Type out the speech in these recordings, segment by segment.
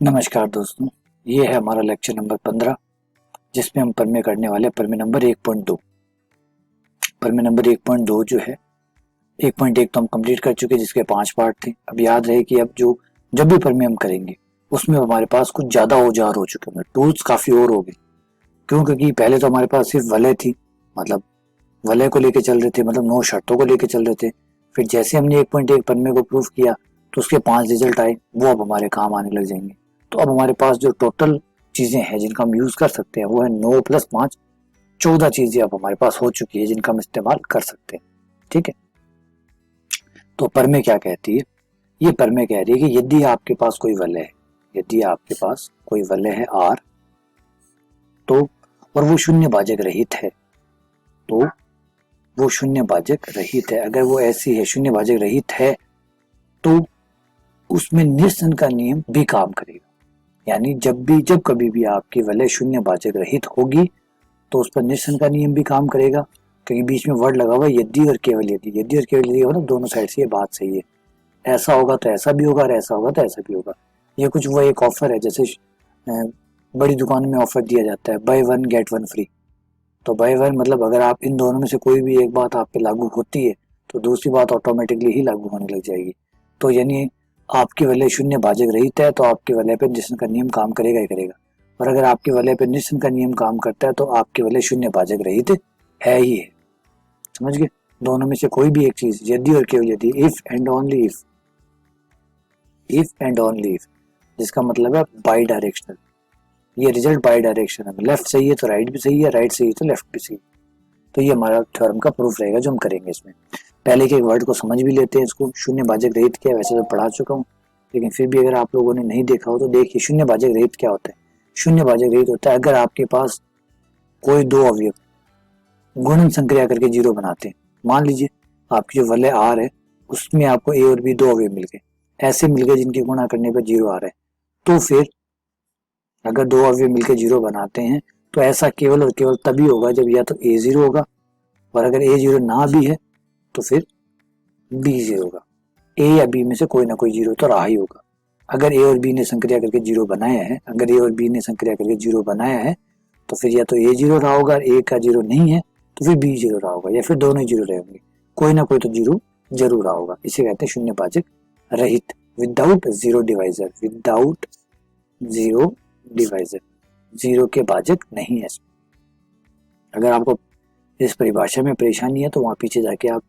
नमस्कार दोस्तों, ये है हमारा लेक्चर नंबर 15 जिसमें हम प्रमेय करने वाले हैं प्रमेय नंबर 1.2। प्रमेय नंबर 1.2 जो है 1.1 तो हम कंप्लीट कर चुके जिसके 5 पार्ट थे। अब याद रहे कि अब जब भी प्रमेय हम करेंगे उसमें हमारे पास कुछ ज़्यादा औजार हो चुके हैं, टूल्स काफ़ी और हो गए। क्यों? क्योंकि पहले तो हमारे पास सिर्फ वलय थी, मतलब वलय को लेके चल रहे थे, मतलब 9 शर्तों को लेके चल रहे थे। फिर जैसे हमने 1.1 प्रमेय को प्रूफ किया तो उसके 5 रिजल्ट आए, वो अब हमारे काम आने लग जाएंगे। तो अब हमारे पास जो टोटल चीजें हैं जिनका हम यूज कर सकते हैं वो है 9 + 5, 14 चीजें अब हमारे पास हो चुकी है जिनका हम इस्तेमाल कर सकते हैं। ठीक है, तो प्रमेय क्या कहती है? ये प्रमेय कह रही है कि यदि आपके पास कोई वलय है, यदि आपके पास कोई वलय है R, तो और वो शून्य भाजक रहित है, तो वो शून्य भाजक रहित है, अगर वो ऐसी है शून्य भाजक रहित है तो उसमें निरसन का नियम भी काम करेगा। यानी जब कभी भी आपकी वलय शून्य भाजक रहित होगी तो उस पर निरसन का नियम भी काम करेगा, क्योंकि बीच में वर्ड लगा हुआ है यदि और केवल यदि। यदि और केवल यदि होगा, दोनों साइड से ये बात सही है, ऐसा होगा तो ऐसा भी होगा और ऐसा होगा तो ऐसा भी होगा। ये कुछ वो एक ऑफर है, जैसे बड़ी दुकान में ऑफर दिया जाता है बाय 1 गेट 1 फ्री। तो बाय 1 मतलब अगर आप इन दोनों में से कोई भी एक बात आप पे लागू होती है तो दूसरी बात ऑटोमेटिकली ही लागू होने लग जाएगी। तो यानी आपकी वलय शून्य भाजक रहित है तो आपके वलय पे निरसन का नियम काम करेगा ही करेगा, और अगर आपके वलय पे निरसन का नियम काम करता है तो आपके वलय शून्य भाजक रहित है ही है। समझ गए? दोनों में से कोई भी एक चीज, यदि और केवल यदि, if and only if, if and only if, जिसका मतलब है बाई डायरेक्शनल। ये रिजल्ट बाई डायरेक्शन है, लेफ्ट सही है तो राइट भी सही है, राइट सही है तो लेफ्ट भी सही है। तो ये हमारा थ्योरम का प्रूफ रहेगा जो हम करेंगे इसमें। पहले के वर्ड को समझ भी लेते हैं, इसको शून्य भाजक रहित क्या है वैसे तो पढ़ा चुका हूँ, लेकिन फिर भी अगर आप लोगों ने नहीं देखा हो तो देखिए शून्य भाजक रहित क्या होता है। शून्य भाजक रहित होता है अगर आपके पास कोई दो अवयव गुणन संक्रिया करके जीरो बनाते हैं। मान लीजिए आपकी जो वलय आर है उसमें आपको ए और बी दो अवयव मिल गए, ऐसे मिल गए जिनकी गुणा करने पर जीरो आ रहा है, तो फिर अगर दो अवयव मिलकर जीरो बनाते हैं तो ऐसा केवल और केवल तभी होगा जब या तो ए जीरो होगा, और अगर ए जीरो ना भी है तो फिर बी जीरो होगा। ए या बी में से कोई ना कोई जीरो तो रहा ही होगा। अगर ए और बी ने संक्रिया करके जीरो बनाया है, अगर ए और बी ने संक्रिया करके जीरो बनाया है तो फिर या तो ए जीरो रहा होगा, ए का जीरो नहीं है तो फिर बी जीरो रहा होगा, या फिर दोनों ही जीरो रहे होंगे, कोई ना कोई तो जीरो जरूर रहा होगा। इसे कहते हैं शून्य भाजक रहित, without zero divisor, without zero divisor, zero के भाजक नहीं है। अगर आपको इस परिभाषा में परेशानी है तो वहां पीछे जाके आप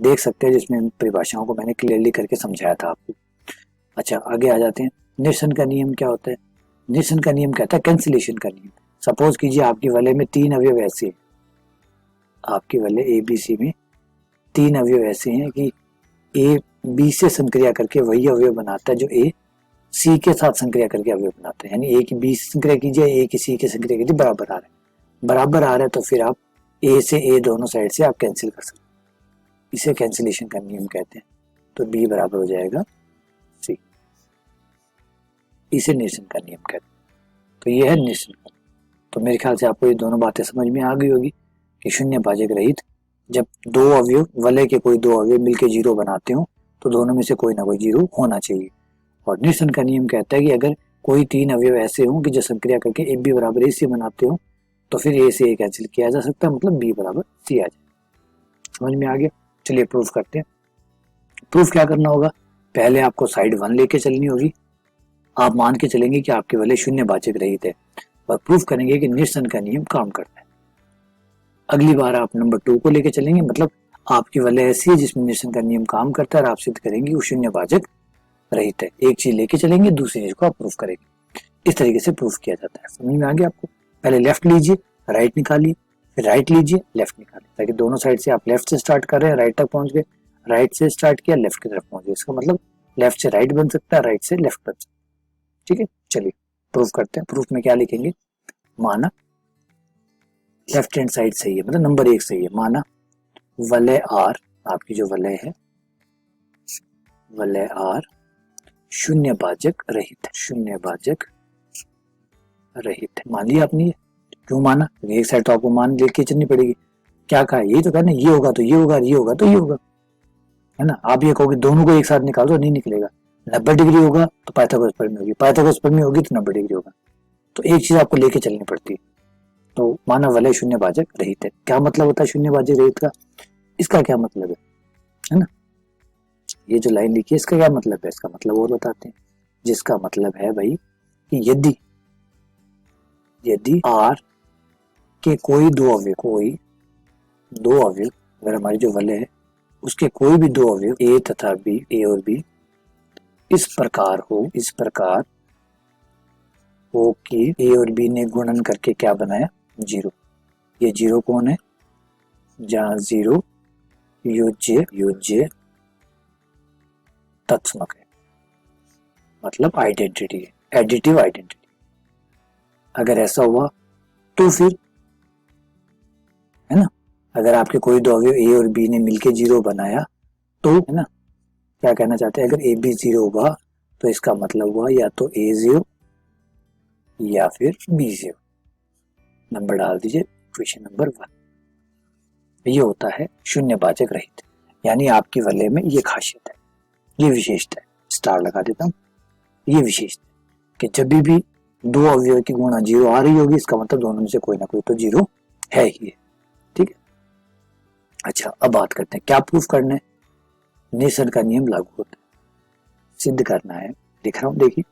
देख सकते हैं जिसमें इन परिभाषाओं को मैंने क्लियरली करके समझाया था आपको। अच्छा, आगे आ जाते हैं। निरसन का नियम क्या होता है? निरसन का नियम कहता है कैंसिलेशन का नियम। सपोज कीजिए आपकी वलय में तीन अवयव ऐसे हैं, आपकी वलय ए बी सी में तीन अवयव ऐसे हैं कि ए बी से संक्रिया करके वही अवयव बनाता है जो ए सी के साथ संक्रिया करके अवयव बनाते हैं। यानी ए की बी से संक्रिया कीजिए, ए की सी के संक्रिया कीजिए, बराबर आ रहा है, बराबर आ रहा है तो फिर आप ए से ए दोनों साइड से आप कैंसिल कर सकते हैं, इसे कैंसिलेशन का नियम कहते हैं। तो बी बराबर हो जाएगा सी, इसे निरसन का नियम कहते हैं। तो ये है निरसन का। तो मेरे ख्याल से आपको ये दोनों बातें समझ में आ गई होगी कि शून्य भाजक रहित जब दो अवयव वलय के कोई दो अवयव मिलके जीरो बनाते हो तो दोनों में से कोई ना कोई जीरो होना चाहिए। और निरसन का नियम कहता है कि अगर कोई तीन अवयव ऐसे हों कि जो संक्रिया करके ए बी बराबर ए सी बनाते हो तो फिर ए से ए कैंसिल किया जा सकता है, मतलब बी बराबर सी आ जाए। समझ में आ गया? चलिए प्रूफ करते हैं। प्रूफ क्या करना होगा? पहले आपको साइड 1 लेके चलनी होगी। आप मान के चलेंगे कि आपके वलय शून्य भाजक रहित है और प्रूफ करेंगे कि निरसन का नियम काम करता है। अगली बार आप नंबर 2 को लेके चलेंगे, मतलब आपकी वलय ऐसी है जिसमें निरसन का नियम काम करता है और आप सिद्ध करेंगे वो शून्य भाजक रहित है। एक चीज लेके चलेंगे, दूसरी चीज को आप प्रूफ करेंगे। इस तरीके से प्रूफ किया जाता है। समझ में आ गया आपको? पहले लेफ्ट लीजिए, राइट निकालिए, फिर राइट लीजिए, लेफ्ट निकालिए, ताकि दोनों साइड से आप लेफ्ट से स्टार्ट कर रहे हैं, राइट तक पहुंच गए, राइट से स्टार्ट किया, लेफ्ट की तरफ पहुंच गए। इसका मतलब लेफ्ट से राइट बन सकता है, राइट से लेफ्ट बन सकता है। ठीक है, चलिए प्रूफ करते हैं। प्रूफ में क्या लिखेंगे? माना लेफ्ट हैंड साइड सही है, मतलब नंबर 1 सही है। माना वलय आर, आपकी जो वलय है वलय आर शून्य भाजक रहित है, शून्य भाजक रहित है। मान लिया आपने। क्यों माना? एक साइड तो आपको मान लेके चलनी पड़ेगी। क्या कहा? यही तो कहना, ये होगा तो ये होगा, ये होगा तो ये होगा, है ना। आप ये कहोगे दोनों को एक साथ निकाल दो, नहीं निकलेगा। 90 डिग्री होगा तो पाइथागोरस प्रमेय होगी, पाइथागोरस प्रमेय होगी तो 90 डिग्री होगा। तो एक चीज आपको लेके चलनी पड़ती है। तो माना वलय शून्य भाजक रहित है। क्या मतलब होता है शून्य भाजक रहित का? इसका क्या मतलब है ना? ये जो लाइन लिखी है इसका क्या मतलब है? इसका मतलब और बताते हैं। जिसका मतलब है भाई कि यदि R के कोई दो अवयव अगर हमारी जो वलय है उसके कोई भी दो अवयव ए तथा बी, ए और बी इस प्रकार हो कि ए और बी ने गुणन करके क्या बनाया? जीरो। ये जीरो कौन है? जहां जीरो योज्य तत्समक है, मतलब आइडेंटिटी है, एडिटिव आइडेंटिटी। अगर ऐसा हुआ तो फिर, है ना, अगर आपके कोई दो अवयव ए और बी ने मिलके जीरो बनाया तो, है ना, क्या कहना चाहते हैं? अगर ए बी जीरो होगा तो इसका मतलब हुआ या तो ए जीरो या फिर बी जीरो। नंबर डाल दीजिए क्वेश्चन नंबर 1। ये होता है शून्य भाजक रहित, यानी आपकी वलय में ये खासियत है, ये विशेषता है। स्टार लगा देता हूं। ये विशेषता कि जब भी दो अवयव की गुणा जीरो आ रही होगी इसका मतलब दोनों में से कोई ना कोई तो जीरो है ही है। ठीक है। अच्छा, अब बात करते हैं क्या प्रूफ करना है। नील्सन का नियम लागू होता है, सिद्ध करना है। लिख रहा हूं, देखिए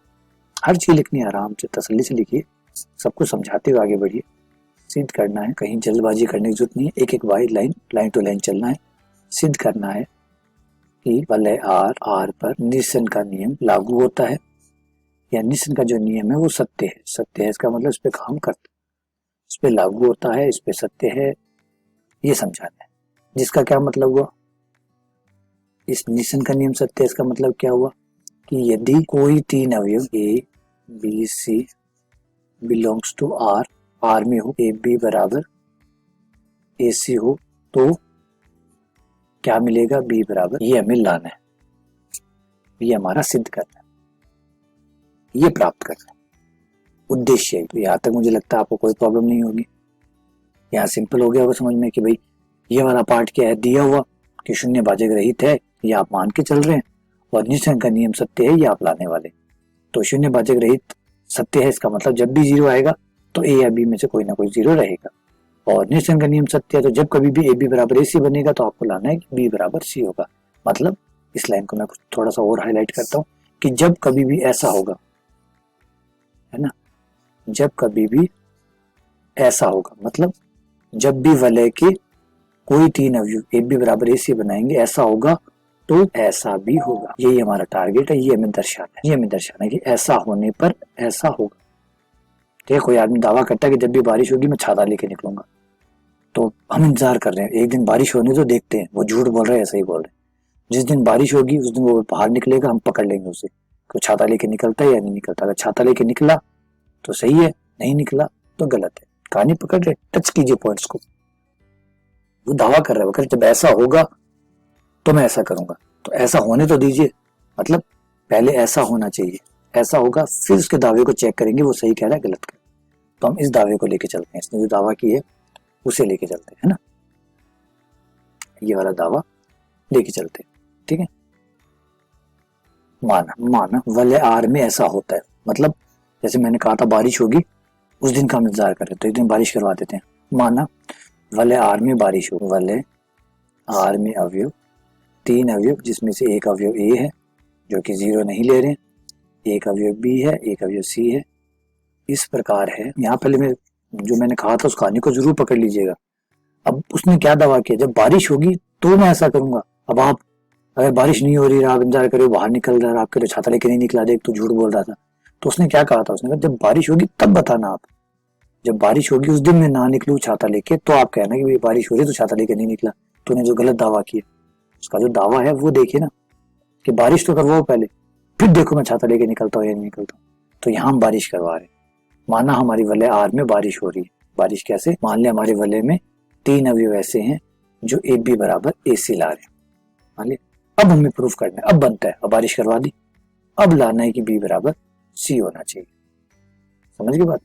हर चीज लिखनी है, आराम से तसल्ली से लिखिए, सबको समझाते हुए आगे बढ़िए। सिद्ध करना है, कहीं जल्दबाजी करने की जरूरत नहीं है, एक एक बाई लाइन टू लाइन चलना है। सिद्ध करना है कि वलय आर पर नील्सन का नियम लागू होता है, या नील्सन का जो नियम है वो सत्य है। सत्य है इसका मतलब इस पे काम करता है, इस पे लागू होता है, इस पे सत्य है, ये समझाना है। जिसका क्या मतलब हुआ? इस नील्सन का नियम सत्य है, इसका मतलब क्या हुआ कि यदि कोई तीन अवयव A B C belongs to R में हो, ए बी बराबर ए सी हो, तो क्या मिलेगा? बी बराबर, ये हमें लाना है, ये हमारा सिद्ध करना है, ये प्राप्त करना है, उद्देश्य है। तो यहां तक मुझे लगता है आपको कोई प्रॉब्लम नहीं होगी। यहाँ सिंपल हो गया होगा समझ में कि भाई ये वाला पार्ट क्या है, दिया हुआ कि शून्य भाजक रहित है, ये आप मान के चल रहे हैं, और नील्सन का नियम सत्य है, ये आप लाने वाले। तो शून्य भाजक रहित सत्य है, इसका मतलब जब भी जीरो आएगा तो ए या बी में से कोई ना कोई जीरो रहेगा। और नील्सन का नियम सत्य है, तो जब कभी भी ए बी बराबर ए सी बनेगा तो आपको लाना है कि बी बराबर सी होगा। मतलब इस लाइन को मैं कुछ थोड़ा सा और हाईलाइट करता हूँ कि जब कभी भी ऐसा होगा, है ना, जब कभी भी ऐसा होगा, मतलब जब भी वलय के कोई तीन अवयव ए बी बराबर ए सी बनाएंगे, ऐसा होगा तो ऐसा भी होगा। यही हमारा टारगेट है, ये हमें दर्शाना है कि ऐसा होने पर ऐसा होगा। ठीक है। कोई आदमी दावा करता है कि जब भी बारिश होगी मैं छाता लेके निकलूंगा, तो हम इंतजार कर रहे हैं एक दिन बारिश होने तो देखते हैं, वो झूठ बोल रहे हैं ऐसा ही बोल रहे हैं। जिस दिन बारिश होगी उस दिन वो बाहर निकलेगा, हम पकड़ लेंगे उसे कि छाता लेके निकलता है या नहीं निकलता। अगर छाता लेके निकला तो सही है, नहीं निकला तो गलत है। कहानी पकड़ रहे, टच कीजिए पॉइंट्स को। वो दावा कर रहा है जब ऐसा होगा तो मैं ऐसा करूंगा, तो ऐसा होने तो दीजिए, मतलब पहले ऐसा होना चाहिए, ऐसा होगा फिर उसके दावे को चेक करेंगे वो सही कह रहा है गलत कह रहा है। तो हम इस दावे को लेके चलते हैं, इसने जो दावा की है उसे लेके चलते हैं, है ना, ये वाला दावा लेके चलते हैं। ठीक है। माना वलय आर में ऐसा होता है, मतलब जैसे मैंने कहा था बारिश होगी उस दिन का हम इंतजार कर रहे हैं, तो एक दिन बारिश करवा देते हैं। माना वलय आर में बारिश हो, वलय आर में अवयव तीन अवयव जिसमें से एक अवयव ए है जो कि जीरो नहीं ले रहे हैं, एक अवयव बी है, एक अवयव सी है। इस प्रकार है। यहाँ पहले मैं जो मैंने कहा था उस कहानी को जरूर पकड़ लीजिएगा। अब उसने क्या दावा किया, जब बारिश होगी तो मैं ऐसा करूंगा। अब आप अगर बारिश नहीं हो रही, आप इंतजार करो, बाहर निकल रहा है, आपके तो छाता लेके नहीं निकला, देख तो झूठ बोल रहा था। तो उसने क्या कहा था, उसने कहा जब बारिश होगी तब बताना, आप जब बारिश होगी उस दिन मैं ना निकलूं छाता लेके तो आप कहना कि बारिश हो रही तो छाता लेके नहीं निकला। तूने जो गलत दावा किया, उसका जो दावा है वो देखिए ना, कि बारिश तो करवाओ पहले, फिर देखो मैं छाता लेके निकलता हूँ या नहीं निकलता हूँ। तो यहाँ हम बारिश करवा रहे। माना हमारी वलय आर में बारिश हो रही है। बारिश कैसे? मान लिया हमारे वलय में तीन अवयव ऐसे हैं जो ए बी बराबर ए सी ला रहे हैं, मान लिया। अब हमें प्रूफ करना है, अब बनता है, अब बारिश करवा दी, अब लाना है कि बी बराबर सी होना चाहिए। समझ गए बात?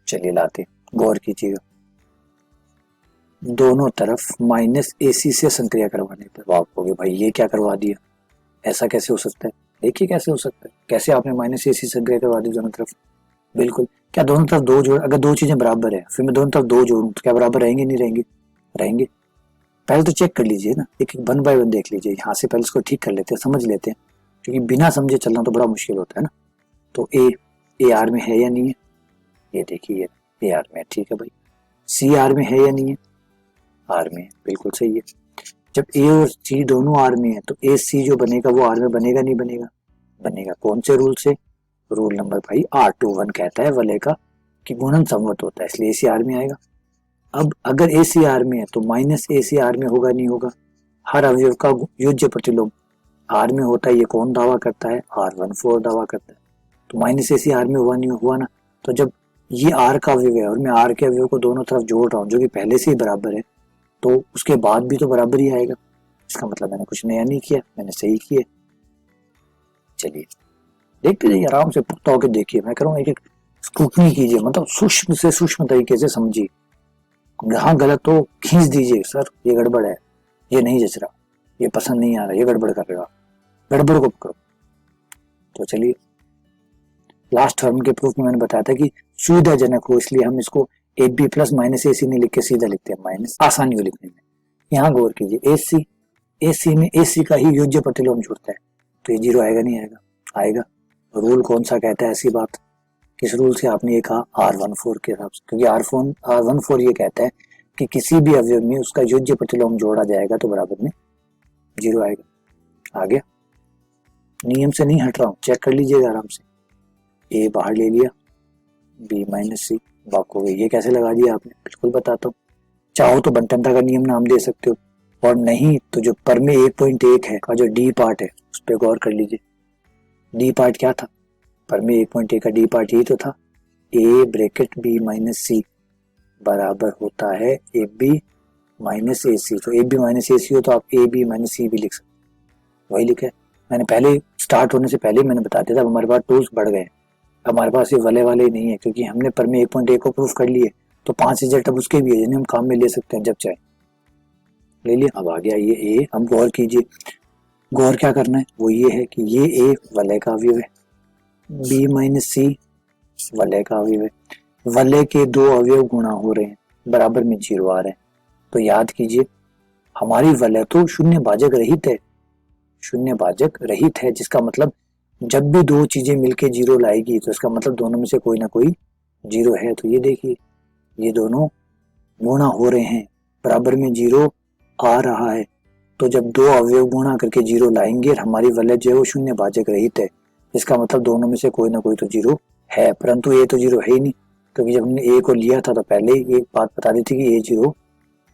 चलिए लाते, गौर कीजिएगा। दोनों तरफ माइनस ए सी से संक्रिया करवाने पर आप कहोगे भाई ये क्या करवा दिया, ऐसा कैसे हो सकता है? देखिए कैसे हो सकता है, कैसे आपने माइनस ए सी संक्रिया करवा दी दोनों तरफ। बिल्कुल, क्या दोनों तरफ दो जोड़, अगर दो चीजें बराबर है फिर मैं दोनों तरफ दो जोड़ूं तो क्या बराबर रहेंगे नहीं रहेंगे? रहेंगे। पहले तो चेक कर लीजिए ना, एक एक वन बाय वन देख लीजिए, यहाँ से पहले इसको ठीक कर लेते हैं, समझ लेते हैं, क्योंकि बिना समझे चलना तो बड़ा मुश्किल होता है ना। तो ए आर में है या नहीं है? ये देखिए ए आर में, ठीक है भाई। सी आर में है या नहीं है? आर में, बिल्कुल सही है। जब ए और सी दोनों आर में है तो ए सी जो बनेगा वो आर में बनेगा नहीं बनेगा? बनेगा। कौन से रूल से? रूल नंबर भाई R21 कहता है वलय का कि गुणन समवत होता है, इसलिए ए सी आर में आएगा। अब अगर ए सी आर में है तो माइनस ए सी आर में होगा नहीं होगा? हर अवयव का योज्य प्रतिलोम आर में होता है, ये कौन दावा करता है? R14 दावा करता है। तो माइनस ए सी आर में हुआ नहीं हुआ ना? तो जब ये आर का अवयव है और मैं आर के अवयव को दोनों तरफ जोड़ रहा हूँ जो कि पहले से ही बराबर है, तो उसके बाद भी तो बराबर ही आएगा। इसका मतलब मैंने कुछ नया नहीं किया, मैंने सही किया। चलिए देखते जाइए, आराम से पुख्ता होकर देखिए, मैं कह रहा हूँ एक एक स्क्रूटनी कीजिए, मतलब सूक्ष्म से सूक्ष्म तरीके से समझिए। जहाँ गलत हो खींच दीजिए, सर ये गड़बड़ है, ये नहीं जच रहा, ये पसंद नहीं आ रहा, ये गड़बड़ कर रहे हो, गड़बड़ को पकड़ो। तो चलिए, लास्ट टर्म के प्रूफ में मैंने बताया था कि सुविधाजनक हो इसलिए हम इसको ए बी प्लस माइनस ए सी नहीं लिख के सीधा लिखते हैं माइनस, आसानी हो लिखने में। यहाँ गौर कीजिए, ए सी में ए सी का ही योज्य प्रतिलोम जुड़ता है, तो ये जीरो आएगा नहीं आएगा? आएगा। रूल कौन सा कहता है ऐसी बात? किस रूल से आपने ये कहा? R14 के हिसाब से, क्योंकि R14 ये कहता है कि किसी भी अवयव में उसका योज्य प्रतिलोम जोड़ा जाएगा तो बराबर में जीरो आएगा। आ गया? नियम से नहीं हट रहा हूँ, चेक कर लीजिएगा आराम से। ए बाहर ले लिया, बी माइनस सी बाक हो गई। ये कैसे लगा दिया आपने? बिल्कुल बताता हूँ। चाहो तो बनतंता का नियम नाम दे सकते हो, और नहीं तो जो परमे 1.1 है का जो डी पार्ट है उस पर गौर कर लीजिए। डी पार्ट क्या था? परमे 1.1 का डी पार्ट यही तो था, ए ब्रैकेट बी माइनस सी बराबर होता है ए बी माइनस ए सी। तो ए बी माइनस ए सी हो तो आप ए बी माइनस सी भी लिख सकते, वही लिखा है। मैंने पहले स्टार्ट होने से पहले मैंने बता दिया था, हमारे पास टूल्स बढ़ गए। हमारे पास ये वाले वाले नहीं है, क्योंकि हमने परमे 1.1 को प्रूफ कर लिए, तो 5 रिजल्ट अब उसके भी है जिन्हें हम काम में ले सकते हैं जब चाहे। ले लिया। अब आ गया ये ए, हम गौर कीजिए, गौर क्या करना है वो ये है कि ये ए वलय का अवयव है, बी माइनस सी वलय का अवयव है, वलय के दो अवयव गुणा हो रहे हैं, बराबर में जीरो आ रहे हैं। तो याद कीजिए हमारी वलय तो शून्य भाजक रहित है, शून्य भाजक रहित है, जिसका मतलब जब भी दो चीजें मिलके जीरो लाएगी तो इसका मतलब दोनों में से कोई ना कोई जीरो है। तो ये देखिए ये दोनों गुणा हो रहे हैं, बराबर में जीरो आ रहा है। तो जब दो अवयव गुणा करके जीरो लाएंगे और हमारी वलय जो है वो शून्य भाजक रहित है, इसका मतलब दोनों में से कोई ना कोई तो जीरो है, परंतु ये तो जीरो है ही नहीं, क्योंकि जब हमने ए को लिया था तो पहले ही एक बात बता दी थी कि ए जीरो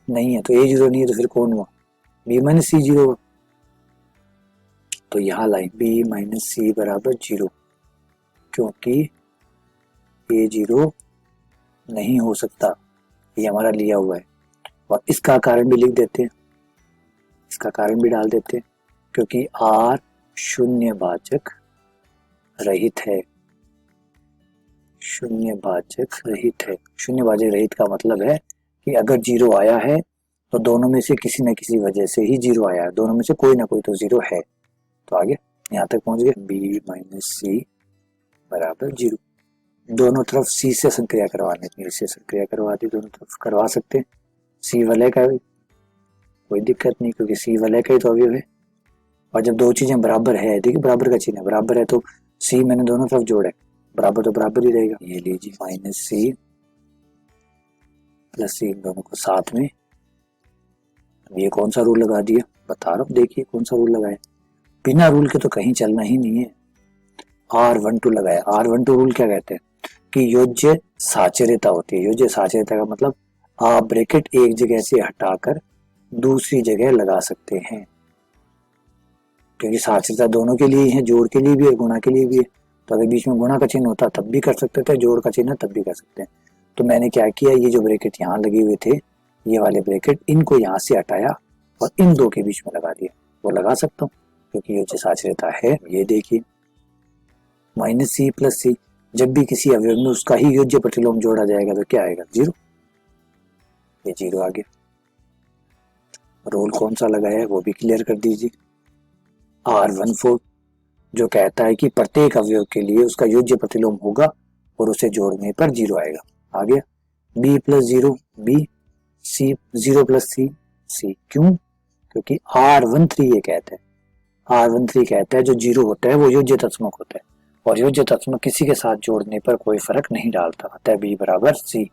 नहीं है। तो ए जीरो नहीं है तो फिर कौन हुआ? बी माइनस सी जीरो हुआ। तो यहाँ लाइन बी माइनस सी बराबर जीरो, क्योंकि ए जीरो नहीं हो सकता, ये हमारा लिया हुआ है। और इसका कारण भी लिख देते हैं, इसका कारण भी डाल देते हैं, क्योंकि आर शून्य भाजक रहित है, शून्य भाजक रहित है। शून्य भाजक रहित का मतलब है कि अगर जीरो आया है तो दोनों में से किसी न किसी वजह से ही जीरो आया है, दोनों में से कोई ना कोई तो जीरो है। तो आगे यहाँ तक पहुंच गए, बी माइनस सी बराबर जीरो। दोनों तरफ सी से संक्रिया करवाने की, से संक्रिया करवा दी, दोनों तरफ करवा सकते हैं। सी वलय का भी कोई दिक्कत नहीं, क्योंकि सी वलय का ही तो अवयव है। और जब दो चीजें बराबर है, देखिए बराबर का चिन्ह है, बराबर है तो सी मैंने दोनों तरफ जोड़ा है, बराबर तो बराबर ही रहेगा। ये लीजिए माइनस सी प्लस सी, दोनों को साथ में। ये कौन सा रूल लगा दिया बता रहा हूँ, देखिए कौन सा रूल लगाया, बिना रूल के तो कहीं चलना ही नहीं है। R12 लगाया। R12 रूल क्या कहते हैं कि योज्य साचर्यता होती है। योज्य साचर्यता का मतलब आप ब्रैकेट एक जगह से हटाकर दूसरी जगह लगा सकते हैं, क्योंकि साचर्यता दोनों के लिए है, जोड़ के लिए भी है, गुणा के लिए भी है। तो अगर बीच में गुणा का चिन्ह होता तब भी कर सकते थे, जोड़ का चिन्ह तब भी कर सकते हैं। तो मैंने क्या किया, ये जो ब्रैकेट यहाँ लगे हुए थे, ये वाले ब्रैकेट, इनको यहाँ से हटाया और इन दो के बीच में लगा दिया। वो लगा सकता हूँ क्योंकि योज्य साचर्यता है। ये देखिए माइनस सी प्लस सी, जब भी किसी अवयव में उसका ही योज्य प्रतिलोम जोड़ा जाएगा तो क्या आएगा? जीरो। ये जीरो आ गया। रोल कौन सा लगाया है वो भी क्लियर कर दीजिए। R14 जो कहता है कि प्रत्येक अवयव के लिए उसका योज्य प्रतिलोम होगा और उसे जोड़ने पर 0 आएगा। आ गया b plus 0 b, c 0 plus c क्यों? क्योंकि R13 ये कहता है, R13 कहता है जो 0 होता है वो योज्य तत्समक होता है और योज्य तत्समक किसी के साथ जोड़ने पर कोई फर्क नहीं डालता, अतः b बराबर c।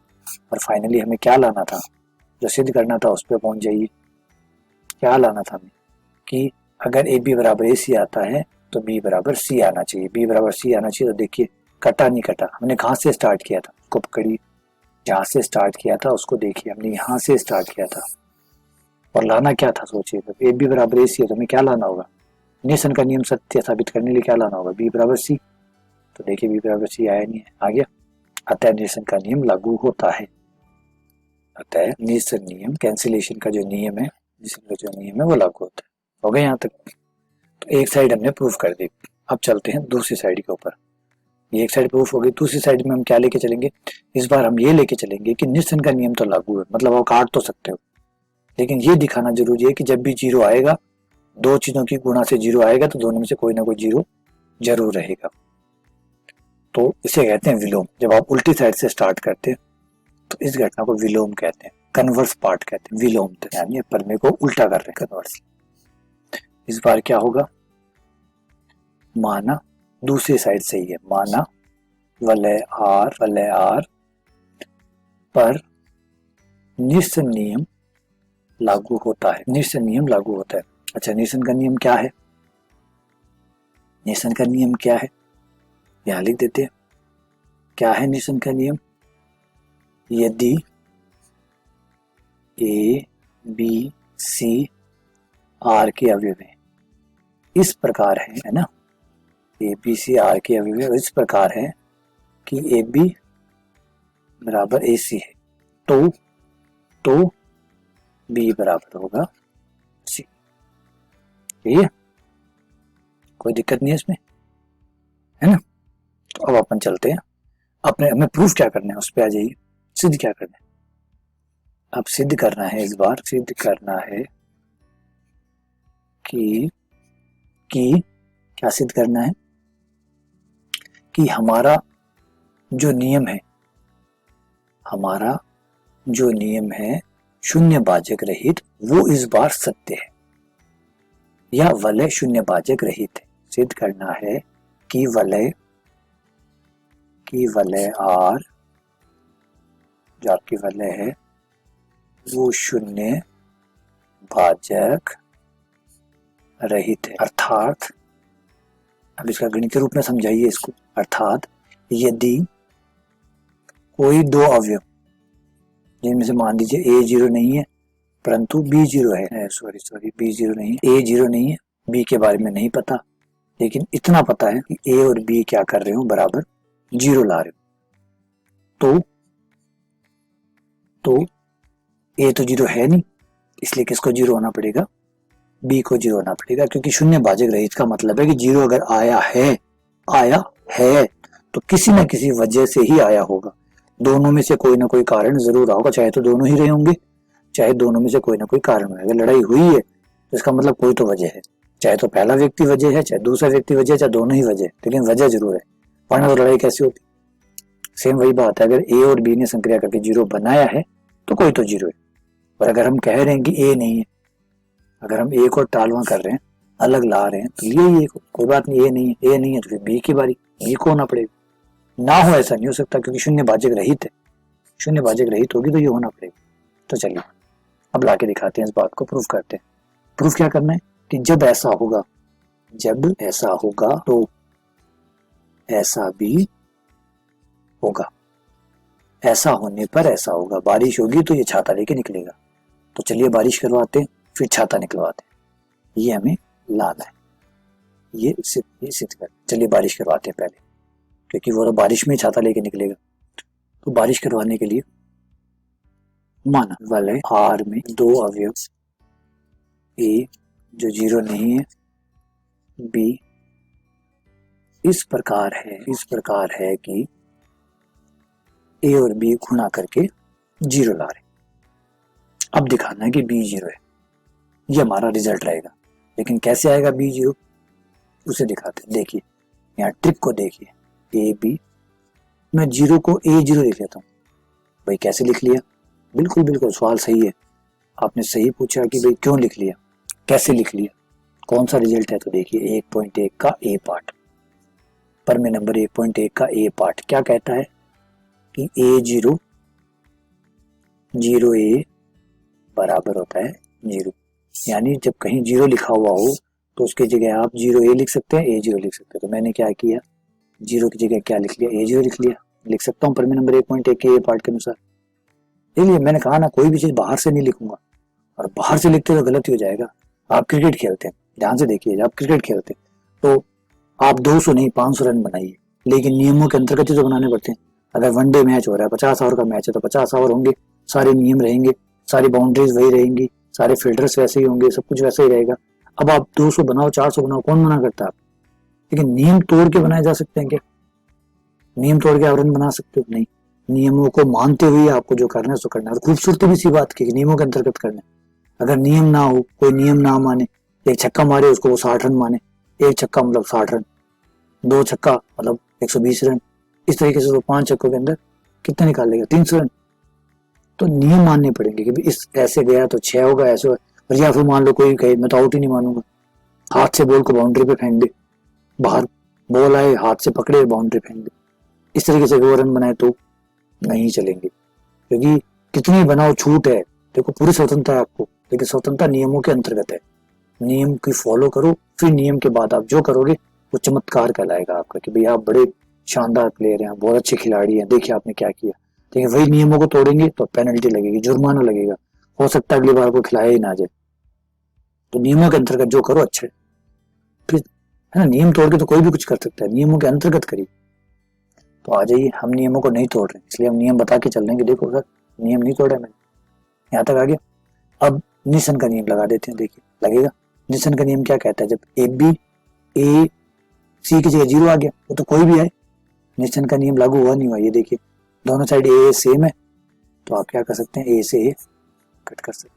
और फाइनली हमें क्या लाना था, जो सिद्ध करना था उस पर पहुंच जाइए। क्या लाना था हमें कि अगर ए बी बराबर ए सी आता है तो बी बराबर सी आना चाहिए, बी बराबर सी आना चाहिए। तो देखिए कटा नहीं कटा, हमने कहाँ से स्टार्ट किया था उसको पकड़िए, जहाँ से स्टार्ट किया था उसको देखिए, हमने यहाँ से स्टार्ट किया था और लाना क्या था सोचिए। तो ए बी बराबर ए सी है तो हमें क्या लाना होगा, नियसन का नियम सत्य साबित करने के लिए क्या लाना होगा, बी बराबर सी। तो देखिए बी बराबर सी आया नहीं है, आ गया। अतः नियसन का नियम लागू होता है, अतः नियसन नियम कैंसिलेशन का जो नियम है, नियसन का जो नियम है वो लागू होता है। हो गए यहाँ तक? तो एक साइड हमने प्रूफ कर दी, अब चलते हैं दूसरी साइड के ऊपर। ये एक साइड प्रूफ हो गई, दूसरी साइड में हम क्या लेके चलेंगे, इस बार हम ये लेके चलेंगे कि नियसन का नियम तो लागू है, मतलब आप काट तो सकते हो, लेकिन ये दिखाना जरूरी है कि जब भी 0 आएगा, दो चीजों की गुणा से 0 आएगा तो दोनों में से कोई ना कोई 0 जरूर रहेगा। तो इसे कहते हैं विलोम। जब आप उल्टी साइड से स्टार्ट करते हैं तो इस घटना को विलोम कहते हैं, कन्वर्स पार्ट कहते हैं, विलोम यानी प्रमेय को उल्टा कर रहे हैं, कन्वर्स। इस बार क्या होगा, माना दूसरी साइड से ही है, माना वलय आर पर नियसन नियम लागू होता है, नियसन नियम लागू होता है। अच्छा नियसन का नियम क्या है, नियसन का नियम क्या है यहां लिख देते हैं। क्या है नियसन का नियम, यदि ए बी सी आर के अवयव है, इस प्रकार है ना, ए बी सी आर के अवयव इस प्रकार है कि ए बी बराबर ए सी है, तो बी बराबर होगा सी। ठीक है, कोई दिक्कत नहीं है इसमें, है ना। तो अब अपन चलते हैं अपने, हमें प्रूफ क्या करना है उस पर आ जाइए, सिद्ध क्या करना है। अब सिद्ध करना है, इस बार सिद्ध करना है कि क्या सिद्ध करना है कि हमारा जो नियम है शून्य भाजक रहित, वो इस बार सत्य है, या वलय शून्य भाजक रहित है। सिद्ध करना है कि वलय आर जो आपकी वलय है वो शून्य भाजक रहित है, अर्थात अब इसका गणित रूप में समझाइए इसको, अर्थात यदि कोई दो अवयव जिनमें से मान लीजिए ए 0 नहीं है परंतु बी 0 है, सॉरी बी 0 नहीं है, ए 0 नहीं है, बी के बारे में नहीं पता, लेकिन इतना पता है कि ए और बी क्या कर रहे हो, बराबर 0 ला रहे हो। तो ए तो 0 है नहीं, इसलिए किसको 0 होना पड़ेगा, बी को 0 होना पड़ेगा, क्योंकि शून्य भाजक रहित का मतलब है कि 0 अगर आया है तो किसी न किसी वजह से ही आया होगा, दोनों में से कोई ना कोई कारण जरूर होगा, चाहे तो दोनों ही रहे होंगे, चाहे दोनों में से कोई ना कोई कारण होगा। लड़ाई हुई है तो इसका मतलब कोई तो वजह है, चाहे तो पहला व्यक्ति वजह है, चाहे दूसरा व्यक्ति वजह है, चाहे दोनों ही वजह है, लेकिन वजह जरूर है, वरना तो लड़ाई कैसी होती। सेम वही बात है, अगर ए और बी ने संक्रिया करके 0 बनाया है तो कोई तो 0 है, और अगर हम कह रहे हैं कि ए नहीं है, अगर हम ए को टालवा कर रहे हैं, अलग ला रहे हैं, तो ये कोई बात नहीं, ए नहीं है तो फिर बी की बारी, बी को होना पड़ेगा। ना हो ऐसा नहीं हो सकता, क्योंकि शून्य भाजक रहित है, शून्य भाजक रहित होगी तो ये होना पड़ेगा। तो चलिए अब लाके दिखाते हैं, इस बात को प्रूफ करते हैं। प्रूफ क्या करना है कि जब ऐसा होगा तो ऐसा भी होगा, ऐसा होने पर ऐसा होगा, बारिश होगी तो ये छाता लेके निकलेगा। तो चलिए बारिश करवाते हैं फिर छाता निकलवाते हैं, ये हमें लाना है, ये सिद्ध कर। चलिए बारिश करवाते हैं पहले, क्योंकि वो तो बारिश में ही छाता लेके निकलेगा। तो बारिश करवाने के लिए माना वलय आर में दो अवयव ए जो 0 नहीं है, बी इस प्रकार है कि ए और बी गुणा करके 0 ला रहे। अब दिखाना है कि बी 0 है, ये हमारा रिजल्ट रहेगा। लेकिन कैसे आएगा बी 0, उसे दिखाते हैं। देखिए यहाँ ट्रिक को देखिए, ए बी, मैं जीरो को ए जीरो लिख लेता हूँ। भाई कैसे लिख लिया? बिल्कुल बिल्कुल सवाल सही है, आपने सही पूछा कि भाई क्यों लिख लिया, कैसे लिख लिया, कौन सा रिजल्ट है। तो देखिए 1.1 का ए पार्ट, पर में नंबर 1.1 का ए पार्ट क्या कहता है कि ए जीरो जीरो ए बराबर होता है जीरो। यानी जब कहीं जीरो लिखा हुआ हो तो उसकी जगह आप जीरो ए लिख सकते हैं, ए जीरो लिख सकते हैं। तो मैंने क्या किया, जीरो की जगह क्या लिख लिया, ए जीरो लिख लिया। लिख सकता हूँ पर में नंबर 1.1 के ए पार्ट के अनुसार। इसलिए मैंने कहा ना, कोई भी चीज बाहर से नहीं लिखूंगा, और बाहर से लिखते तो गलत ही हो जाएगा। आप क्रिकेट खेलते हैं, ध्यान से देखिए, आप क्रिकेट खेलते हैं तो आप 200 नहीं 500 रन बनाइए, लेकिन नियमों के अंतर्गत ही तो बनाने पड़ते हैं। अगर वनडे मैच हो रहा है, 50 ओवर का मैच है, तो 50 ओवर होंगे, सारे नियम रहेंगे, सारी बाउंड्रीज वही रहेंगी, सारे फील्डर्स वैसे ही होंगे, सब कुछ वैसे ही रहेगा। अब आप 200 बनाओ 400 बनाओ, कौन मना करता है आप? लेकिन नियम तोड़ के बनाए जा सकते हैं क्या? नियम तोड़ के आप रन बना सकते हो? नहीं। नियमों को मानते हुए आपको जो करना है सो करना है। और खूबसूरती भी सी बात की नियमों के अंतर्गत करना है। अगर नियम ना हो, कोई नियम ना माने, एक छक्का मारे उसको वो 60 रन माने, एक छक्का मतलब 60 रन, दो छक्का मतलब 120 रन, इस तरीके से वो 5 छक्कों के अंदर कितना निकाल लेगा, 300 रन। तो नियम मानने पड़ेंगे कि इस ऐसे गया तो 6 होगा, ऐसे होगा। या फिर मान लो कोई कहे मैं तो आउट ही नहीं मानूंगा, हाथ से बॉल को बाउंड्री पे फेंक दे, बाहर बॉल आए हाथ से पकड़े बाउंड्री फेंक दे, इस तरीके से वो रन बनाए तो नहीं चलेंगे। क्योंकि कितनी बनाओ छूट है, देखो पूरी स्वतंत्रता है आपको, लेकिन स्वतंत्रता नियमों के अंतर्गत है। नियम की फॉलो करो, फिर नियम के बाद आप जो करोगे वो चमत्कार कहलाएगा आपका, कि भाई आप बड़े शानदार प्लेयर हैं, बहुत अच्छे खिलाड़ी हैं, देखिए आपने क्या किया। लेकिन वही नियमों को तोड़ेंगे तो पेनल्टी लगेगी, जुर्माना लगेगा, हो सकता है अगली बार को खिलाया ही ना जाए। तो नियमों के अंतर्गत जो करो अच्छे, फिर है ना, नियम तोड़ के तो कोई भी कुछ कर सकता है, नियमों के अंतर्गत करिए। तो आ जाइए, हम नियमों को नहीं तोड़ रहे, इसलिए हम नियम बता के चल रहे हैं कि देखो सर नियम नहीं तोड़ा मैंने, यहाँ तक आ गया। अब निशन का नियम लगा देते हैं, देखिए लगेगा। निशन का नियम क्या कहता है, जब ए बी ए सी की जगह जीरो आ गया, वो तो कोई भी आए, निशन का नियम लागू हुआ नहीं हुआ। ये देखिए दोनों साइड ए सेम है, तो आप क्या कर सकते हैं, ए से ए कट कर सकते,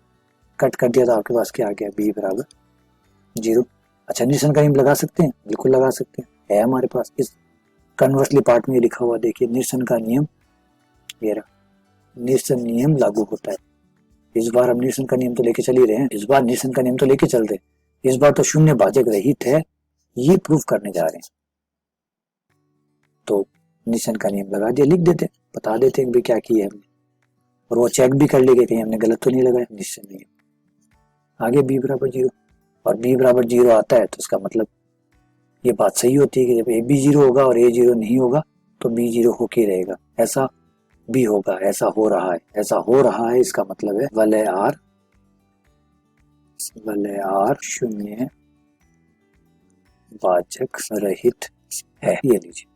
कट कर दिया तो आपके पास क्या आ गया, बी बराबर जीरो। अच्छा निशन का नियम लगा सकते हैं, बिल्कुल लगा सकते हैं, है हमारे पास। इस कन्वर्सली पार्ट में लिखा हुआ देखिए, निशन का नियम, ये रहा, निशन नियम लागू होता है। इस बार हम निशन का नियम तो लेके चल ही रहे हैं, इस बार निशन का नियम तो लेके चल रहे हैं, इस बार तो शून्य भाजक रहित है, ये प्रूफ करने जा रहे हैं। तो निशन का नियम लगा दिया, लिख देते, बता देते हैं कि क्या किया हमने, और वो चेक भी कर लेंगे कहीं हमने गलत तो नहीं लगाया। निशन नियम आगे बी बराबर जीरो, और बी बराबर जीरो आता है तो इसका मतलब ये बात सही होती है कि जब ए बी जीरो होगा और ए जीरो नहीं होगा तो बी जीरो होके रहेगा, ऐसा भी होगा, ऐसा हो रहा है, ऐसा हो रहा है, इसका मतलब है वलय आर शून्य भाजक रहित है। ये लीजिए,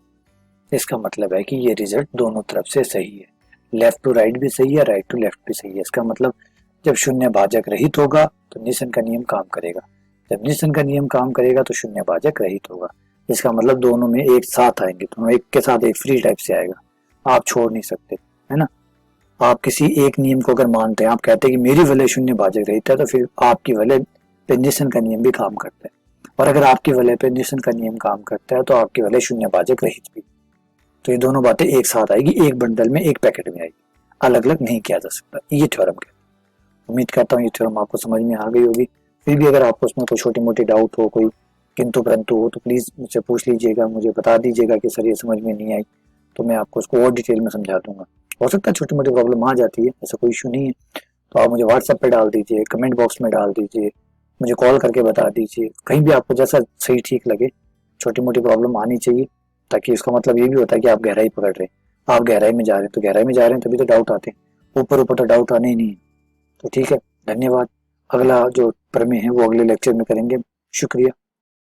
इसका मतलब है कि ये रिजल्ट दोनों तरफ से सही है, लेफ्ट टू राइट भी सही है, राइट टू लेफ्ट भी सही है। इसका मतलब जब शून्य भाजक रहित होगा तो निशन का नियम काम करेगा, जब निशन का नियम काम करेगा तो शून्य भाजक रहित होगा। इसका मतलब दोनों में एक साथ आएंगे, दोनों एक के साथ एक फ्री टाइप से आएगा, आप छोड़ नहीं सकते, है ना। आप किसी एक नियम को अगर मानते हैं, आप कहते हैं कि मेरी वलय शून्य भाजक रहित है, तो फिर आपकी वलय पे निशन का नियम भी काम करता है, और अगर आपकी वलय पे निशन का नियम काम करता है तो आपकी वलय शून्य भाजक रहित भी। तो ये दोनों बातें एक साथ आएगी, एक बंडल में एक पैकेट में आएगी, अलग अलग नहीं किया जा सकता। ये थ्योरम है। उम्मीद करता हूँ ये थ्योरम आपको समझ में आ गई होगी। फिर भी अगर आपको उसमें कोई छोटी मोटी डाउट हो, कोई किंतु परंतु हो, तो प्लीज मुझसे पूछ लीजिएगा, मुझे बता दीजिएगा कि सर ये समझ में नहीं आई, तो मैं आपको उसको और डिटेल में समझा दूंगा। हो सकता है छोटी मोटी प्रॉब्लम आ जाती है, ऐसा कोई इशू नहीं है, तो आप मुझे व्हाट्सएप पे डाल दीजिए, कमेंट बॉक्स में डाल दीजिए, मुझे कॉल करके बता दीजिए, कहीं भी आपको जैसा सही ठीक लगे। छोटी मोटी प्रॉब्लम आनी चाहिए, ताकि इसका मतलब ये भी होता है कि आप गहराई पकड़ रहे हैं, आप गहराई में जा रहे हैं, तो गहराई में जा रहे हैं तभी तो डाउट आते हैं, ऊपर ऊपर तो डाउट आने ही नहीं है। तो ठीक है, धन्यवाद। अगला जो प्रमेय है वो अगले लेक्चर में करेंगे। शुक्रिया।